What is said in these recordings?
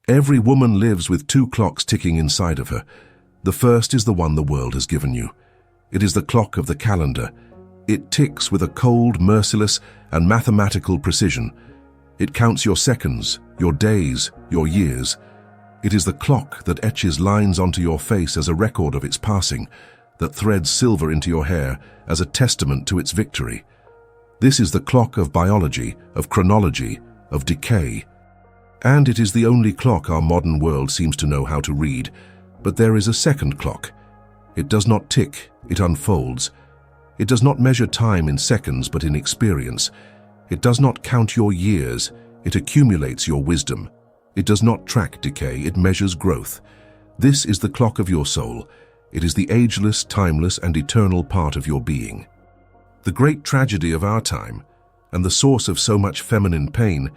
Every woman lives with two clocks ticking inside of her. The first is the one the world has given you. It is the clock of the calendar. It ticks with a cold, merciless, and mathematical precision. It counts your seconds, your days, your years. It is the clock that etches lines onto your face as a record of its passing, that threads silver into your hair as a testament to its victory. This is the clock of biology, of chronology, of decay. And it is the only clock our modern world seems to know how to read. But there is a second clock. It does not tick, it unfolds. It does not measure time in seconds but in experience. It does not count your years, it accumulates your wisdom. It does not track decay, it measures growth. This is the clock of your soul. It is the ageless, timeless, and eternal part of your being. The great tragedy of our time, and the source of so much feminine pain,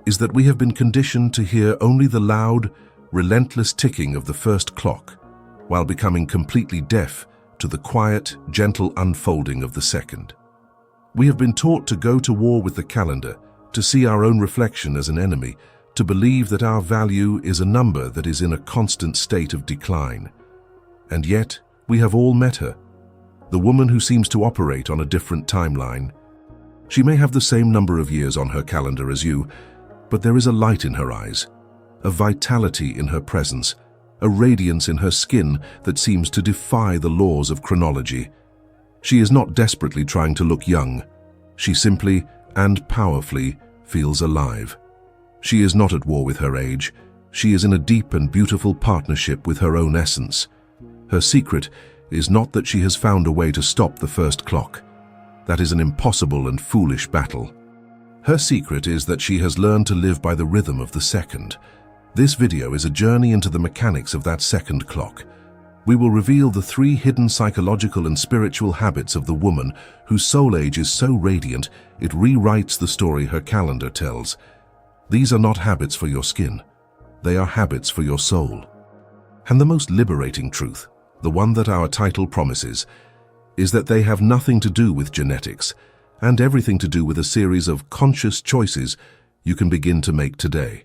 is that we have been conditioned to hear only the loud, relentless ticking of the first clock, while becoming completely deaf to the quiet, gentle unfolding of the second. We have been taught to go to war with the calendar, to see our own reflection as an enemy, to believe that our value is a number that is in a constant state of decline. And yet, we have all met her, the woman who seems to operate on a different timeline. She may have the same number of years on her calendar as you, but there is a light in her eyes, a vitality in her presence, a radiance in her skin that seems to defy the laws of chronology. She is not desperately trying to look young. She simply and powerfully feels alive. She is not at war with her age. She is in a deep and beautiful partnership with her own essence. Her secret is not that she has found a way to stop the first clock. That is an impossible and foolish battle. Her secret is that she has learned to live by the rhythm of the second. This video is a journey into the mechanics of that second clock. We will reveal the 3 hidden psychological and spiritual habits of the woman whose soul age is so radiant it rewrites the story her calendar tells. These are not habits for your skin. They are habits for your soul. And the most liberating truth, the one that our title promises, is that they have nothing to do with genetics and everything to do with a series of conscious choices you can begin to make today.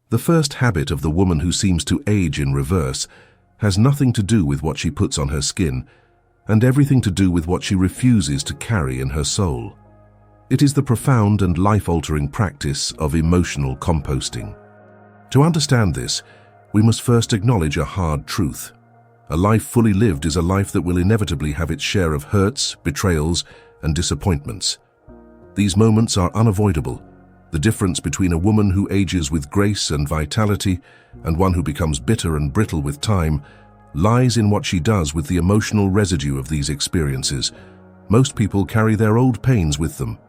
The first habit of the woman who seems to age in reverse has nothing to do with what she puts on her skin and everything to do with what she refuses to carry in her soul. It is the profound and life-altering practice of emotional composting. To understand this, we must first acknowledge a hard truth. A life fully lived is a life that will inevitably have its share of hurts, betrayals, and disappointments. These moments are unavoidable. The difference between a woman who ages with grace and vitality and one who becomes bitter and brittle with time lies in what she does with the emotional residue of these experiences. Most people carry their old pains with them.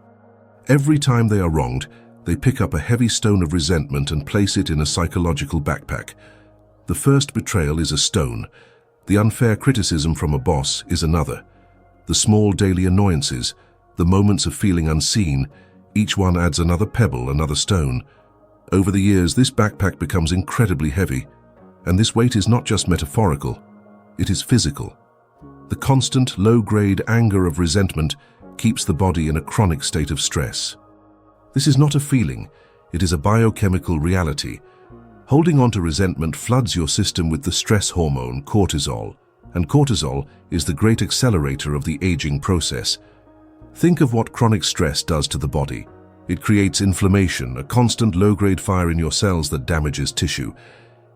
Every time they are wronged, they pick up a heavy stone of resentment and place it in a psychological backpack. The first betrayal is a stone. The unfair criticism from a boss is another. The small daily annoyances, the moments of feeling unseen, each one adds another pebble, another stone. Over the years, this backpack becomes incredibly heavy, and this weight is not just metaphorical, it is physical. The constant, low-grade anger of resentment keeps the body in a chronic state of stress. This is not a feeling, it is a biochemical reality. Holding on to resentment floods your system with the stress hormone cortisol, and cortisol is the great accelerator of the aging process. Think of what chronic stress does to the body. It creates inflammation, a constant low-grade fire in your cells that damages tissue.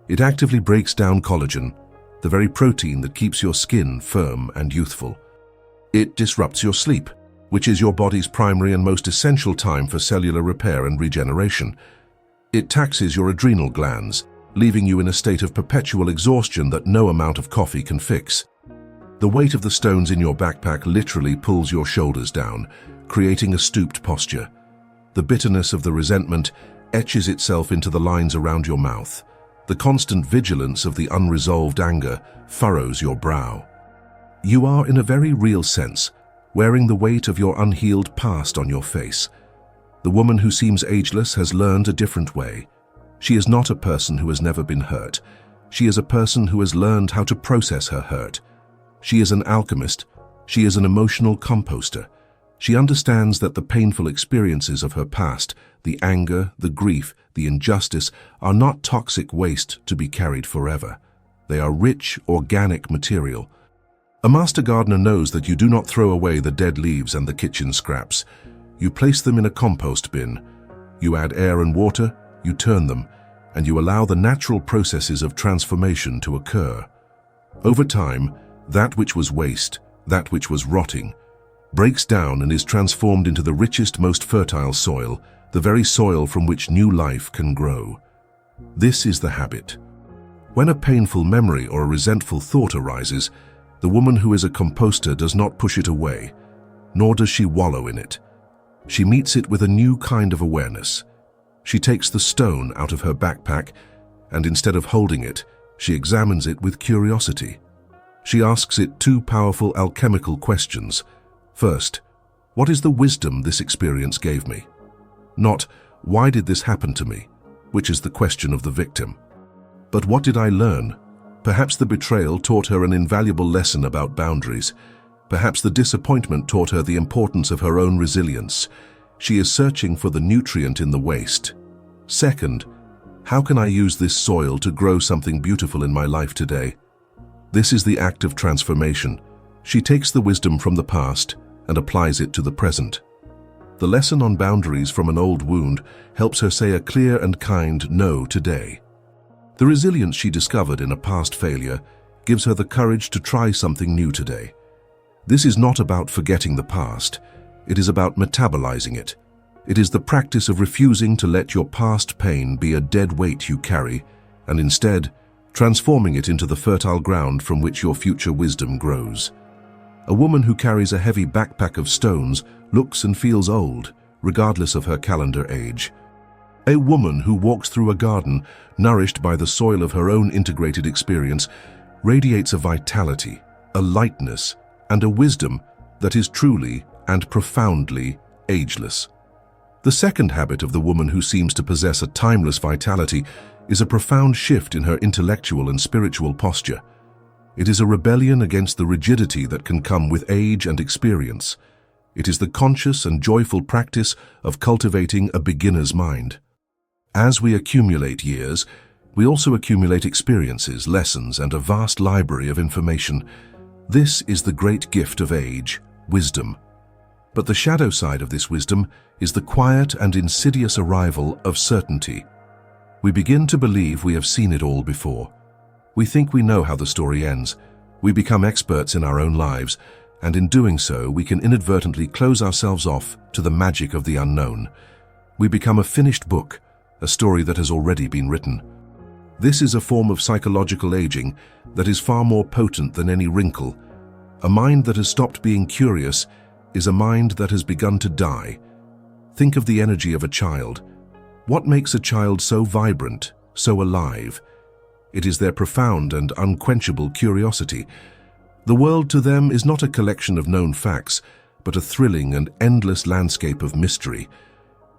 It actively breaks down collagen, the very protein that keeps your skin firm and youthful. It disrupts your sleep, which is your body's primary and most essential time for cellular repair and regeneration. It taxes your adrenal glands, leaving you in a state of perpetual exhaustion that no amount of coffee can fix. The weight of the stones in your backpack literally pulls your shoulders down, creating a stooped posture. The bitterness of the resentment etches itself into the lines around your mouth. The constant vigilance of the unresolved anger furrows your brow. You are, in a very real sense, wearing the weight of your unhealed past on your face. The woman who seems ageless has learned a different way. She is not a person who has never been hurt. She is a person who has learned how to process her hurt. She is an alchemist. She is an emotional composter. She understands that the painful experiences of her past, the anger, the grief, the injustice are not toxic waste to be carried forever. They are rich, organic material. A master gardener knows that you do not throw away the dead leaves and the kitchen scraps. You place them in a compost bin. You add air and water, you turn them, and you allow the natural processes of transformation to occur. Over time, that which was waste, that which was rotting, breaks down and is transformed into the richest, most fertile soil, the very soil from which new life can grow. This is the habit. When a painful memory or a resentful thought arises, the woman who is a composter does not push it away, nor does she wallow in it. She meets it with a new kind of awareness. She takes the stone out of her backpack, and instead of holding it, she examines it with curiosity. She asks it two powerful alchemical questions. First, what is the wisdom this experience gave me? Not, why did this happen to me, which is the question of the victim. But what did I learn? Perhaps the betrayal taught her an invaluable lesson about boundaries. Perhaps the disappointment taught her the importance of her own resilience. She is searching for the nutrient in the waste. Second, how can I use this soil to grow something beautiful in my life today? This is the act of transformation. She takes the wisdom from the past and applies it to the present. The lesson on boundaries from an old wound helps her say a clear and kind no today. The resilience she discovered in a past failure gives her the courage to try something new today. This is not about forgetting the past. It is about metabolizing it. It is the practice of refusing to let your past pain be a dead weight you carry, and instead transforming it into the fertile ground from which your future wisdom grows. A woman who carries a heavy backpack of stones looks and feels old, regardless of her calendar age. A woman who walks through a garden, nourished by the soil of her own integrated experience, radiates a vitality, a lightness, and a wisdom that is truly and profoundly ageless. The second habit of the woman who seems to possess a timeless vitality is a profound shift in her intellectual and spiritual posture. It is a rebellion against the rigidity that can come with age and experience. It is the conscious and joyful practice of cultivating a beginner's mind. As we accumulate years, we also accumulate experiences, lessons, and a vast library of information. This is the great gift of age, wisdom. But the shadow side of this wisdom is the quiet and insidious arrival of certainty. We begin to believe we have seen it all before. We think we know how the story ends. We become experts in our own lives, and in doing so, we can inadvertently close ourselves off to the magic of the unknown. We become a finished book, a story that has already been written. This is a form of psychological aging that is far more potent than any wrinkle. A mind that has stopped being curious is a mind that has begun to die. Think of the energy of a child. What makes a child so vibrant, so alive? It is their profound and unquenchable curiosity. The world to them is not a collection of known facts, but a thrilling and endless landscape of mystery.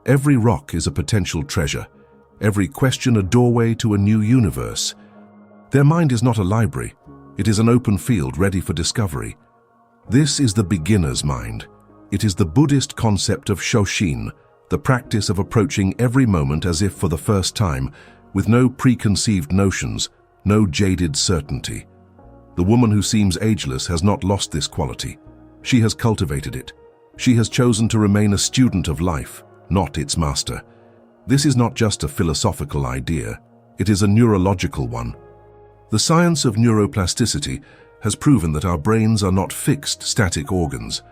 Every rock is a potential treasure, every question a doorway to a new universe. Their mind is not a library, it is an open field ready for discovery. This is the beginner's mind. It is the Buddhist concept of Shoshin, the practice of approaching every moment as if for the first time, with no preconceived notions, no jaded certainty. The woman who seems ageless has not lost this quality. She has cultivated it. She has chosen to remain a student of life, not its master. This is not just a philosophical idea, it is a neurological one. The science of neuroplasticity has proven that our brains are not fixed, static organs.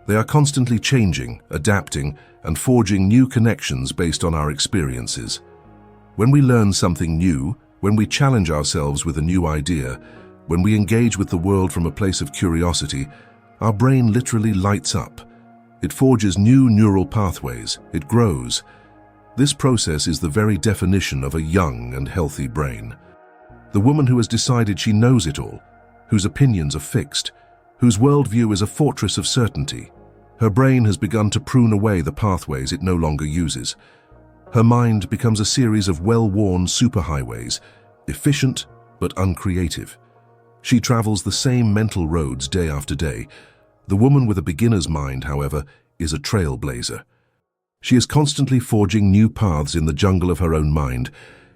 They are constantly changing, adapting, and forging new connections based on our experiences. When we learn something new, when we challenge ourselves with a new idea, when we engage with the world from a place of curiosity, our brain literally lights up. It forges new neural pathways, it grows. This process is the very definition of a young and healthy brain. The woman who has decided she knows it all, whose opinions are fixed, whose worldview is a fortress of certainty. Her brain has begun to prune away the pathways it no longer uses. Her mind becomes a series of well-worn superhighways, efficient but uncreative. She travels the same mental roads day after day. The woman with a beginner's mind, however, is a trailblazer. She is constantly forging new paths in the jungle of her own mind,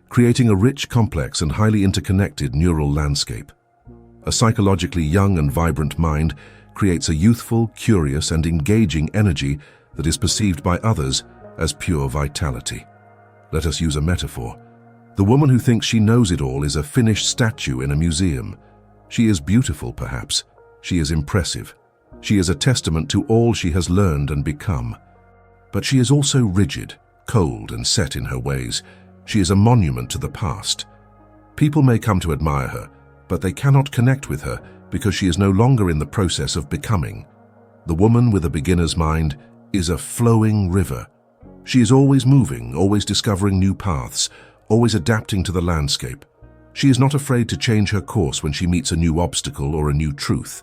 creating a rich, complex, and highly interconnected neural landscape. A psychologically young and vibrant mind creates a youthful, curious, and engaging energy that is perceived by others as pure vitality. Let us use a metaphor. The woman who thinks she knows it all is a finished statue in a museum. She is beautiful, perhaps. She is impressive. She is a testament to all she has learned and become. But she is also rigid, cold, and set in her ways. She is a monument to the past. People may come to admire her, but they cannot connect with her because she is no longer in the process of becoming. The woman with a beginner's mind is a flowing river. She is always moving, always discovering new paths, always adapting to the landscape. She is not afraid to change her course when she meets a new obstacle or a new truth.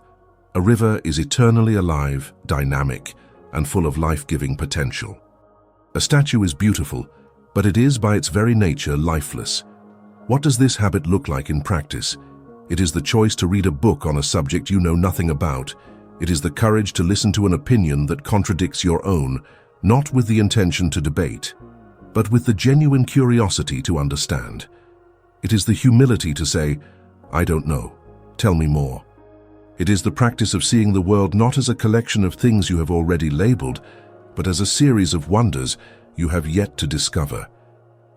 A river is eternally alive, dynamic, and full of life-giving potential. A statue is beautiful, but it is by its very nature lifeless. What does this habit look like in practice? It is the choice to read a book on a subject you know nothing about. It is the courage to listen to an opinion that contradicts your own, not with the intention to debate, but with the genuine curiosity to understand. It is the humility to say, "I don't know. Tell me more." It is the practice of seeing the world not as a collection of things you have already labeled, but as a series of wonders you have yet to discover.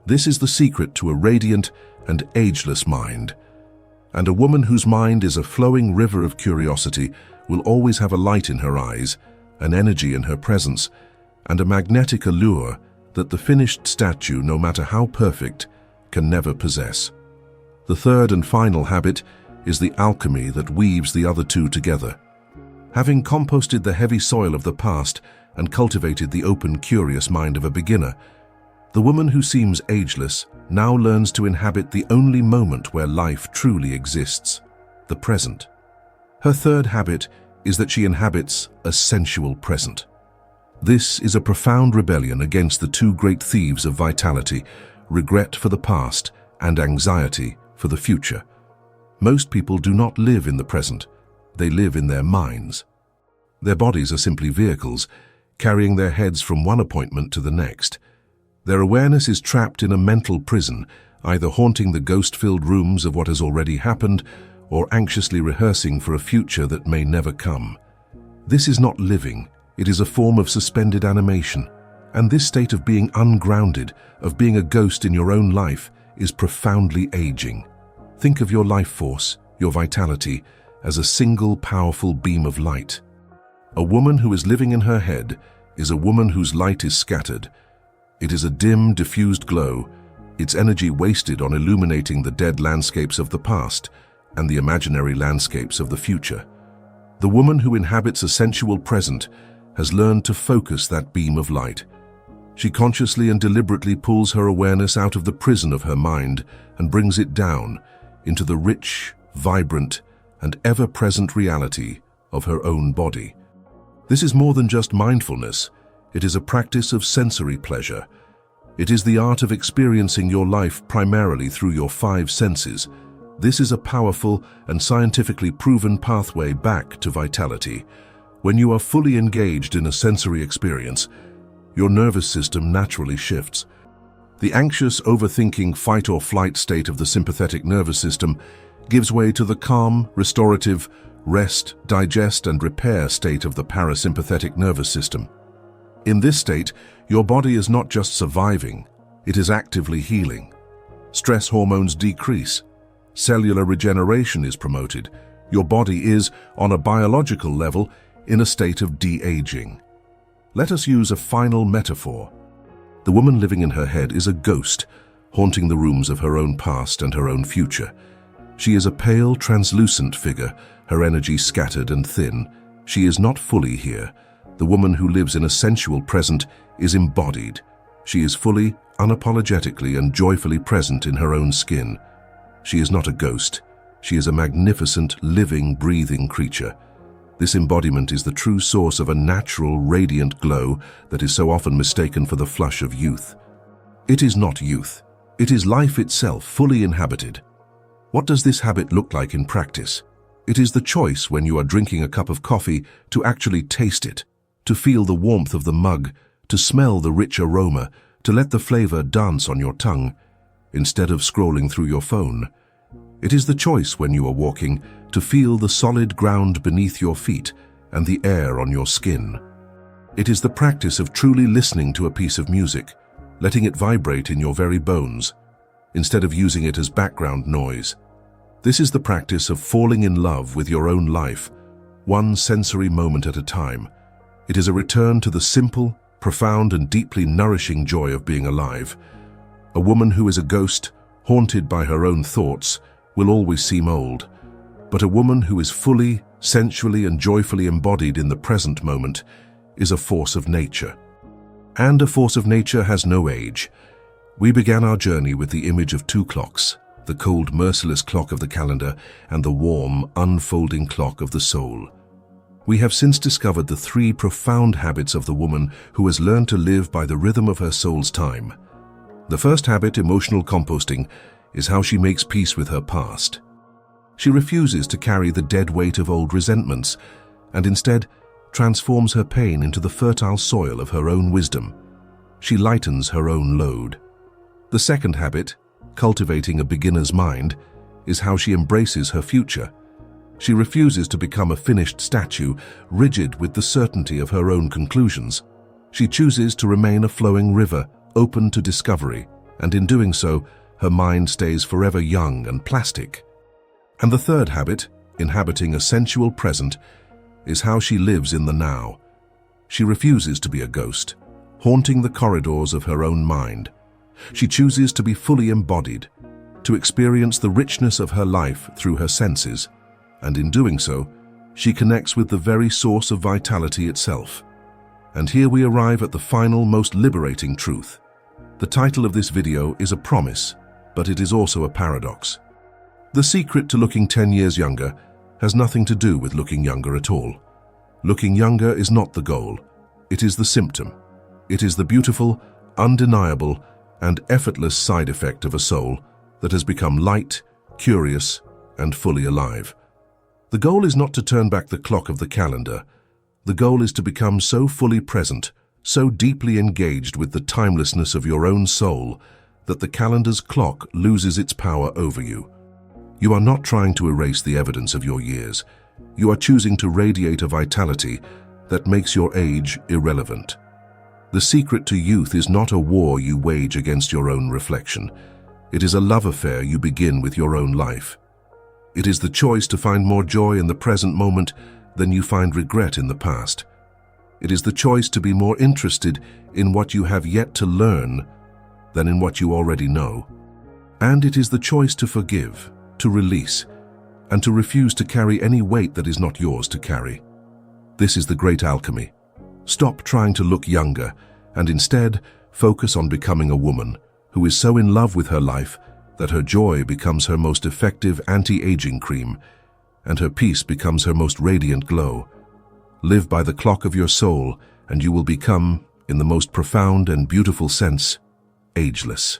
This is the secret to a radiant and ageless mind. And a woman whose mind is a flowing river of curiosity will always have a light in her eyes, an energy in her presence, and a magnetic allure that the finished statue, no matter how perfect, can never possess. The third and final habit is the alchemy that weaves the other two together. Having composted the heavy soil of the past and cultivated the open, curious mind of a beginner, the woman who seems ageless now learns to inhabit the only moment where life truly exists, the present. Her third habit is that she inhabits a sensual present. This is a profound rebellion against the two great thieves of vitality, regret for the past and anxiety for the future. Most people do not live in the present, they live in their minds. Their bodies are simply vehicles, carrying their heads from one appointment to the next. Their awareness is trapped in a mental prison, either haunting the ghost-filled rooms of what has already happened or anxiously rehearsing for a future that may never come. This is not living, it is a form of suspended animation. And this state of being ungrounded, of being a ghost in your own life, is profoundly aging. Think of your life force, your vitality, as a single powerful beam of light. A woman who is living in her head is a woman whose light is scattered. It is a dim, diffused glow, its energy wasted on illuminating the dead landscapes of the past and the imaginary landscapes of the future. The woman who inhabits a sensual present has learned to focus that beam of light. She consciously and deliberately pulls her awareness out of the prison of her mind and brings it down into the rich, vibrant, and ever-present reality of her own body. This is more than just mindfulness. It is a practice of sensory pleasure. It is the art of experiencing your life primarily through your five senses. This is a powerful and scientifically proven pathway back to vitality. When you are fully engaged in a sensory experience, your nervous system naturally shifts. The anxious, overthinking, fight-or-flight state of the sympathetic nervous system gives way to the calm, restorative, rest, digest, and repair state of the parasympathetic nervous system. In this state, your body is not just surviving, it is actively healing. Stress hormones decrease. Cellular regeneration is promoted. Your body is, on a biological level, in a state of de-aging. Let us use a final metaphor. The woman living in her head is a ghost, haunting the rooms of her own past and her own future. She is a pale, translucent figure, her energy scattered and thin. She is not fully here. The woman who lives in a sensual present is embodied. She is fully, unapologetically, and joyfully present in her own skin. She is not a ghost. She is a magnificent, living, breathing creature. This embodiment is the true source of a natural, radiant glow that is so often mistaken for the flush of youth. It is not youth. It is life itself, fully inhabited. What does this habit look like in practice? It is the choice when you are drinking a cup of coffee to actually taste it, to feel the warmth of the mug, to smell the rich aroma, to let the flavor dance on your tongue, instead of scrolling through your phone. It is the choice when you are walking to feel the solid ground beneath your feet and the air on your skin. It is the practice of truly listening to a piece of music, letting it vibrate in your very bones, instead of using it as background noise. This is the practice of falling in love with your own life, one sensory moment at a time. It is a return to the simple, profound and deeply nourishing joy of being alive. A woman who is a ghost, haunted by her own thoughts, will always seem old. But a woman who is fully, sensually and joyfully embodied in the present moment is a force of nature. And a force of nature has no age. We began our journey with the image of two clocks, the cold, merciless clock of the calendar and the warm, unfolding clock of the soul. We have since discovered the three profound habits of the woman who has learned to live by the rhythm of her soul's time. The first habit, emotional composting, is how she makes peace with her past. She refuses to carry the dead weight of old resentments and instead transforms her pain into the fertile soil of her own wisdom. She lightens her own load. The second habit, cultivating a beginner's mind, is how she embraces her future. She refuses to become a finished statue, rigid with the certainty of her own conclusions. She chooses to remain a flowing river, open to discovery, and in doing so, her mind stays forever young and plastic. And the third habit, inhabiting a sensual present, is how she lives in the now. She refuses to be a ghost, haunting the corridors of her own mind. She chooses to be fully embodied, to experience the richness of her life through her senses, and in doing so, she connects with the very source of vitality itself. And here we arrive at the final, most liberating truth. The title of this video is a promise, but it is also a paradox. The secret to looking 10 years younger has nothing to do with looking younger at all. Looking younger is not the goal. It is the symptom. It is the beautiful, undeniable, and effortless side effect of a soul that has become light, curious, and fully alive. The goal is not to turn back the clock of the calendar. The goal is to become so fully present, so deeply engaged with the timelessness of your own soul, that the calendar's clock loses its power over you. You are not trying to erase the evidence of your years. You are choosing to radiate a vitality that makes your age irrelevant. The secret to youth is not a war you wage against your own reflection. It is a love affair you begin with your own life. It is the choice to find more joy in the present moment than you find regret in the past. It is the choice to be more interested in what you have yet to learn than in what you already know. And it is the choice to forgive, to release, and to refuse to carry any weight that is not yours to carry. This is the great alchemy. Stop trying to look younger and instead focus on becoming a woman who is so in love with her life that her joy becomes her most effective anti-aging cream and her peace becomes her most radiant glow. Live by the clock of your soul and you will become, in the most profound and beautiful sense, ageless.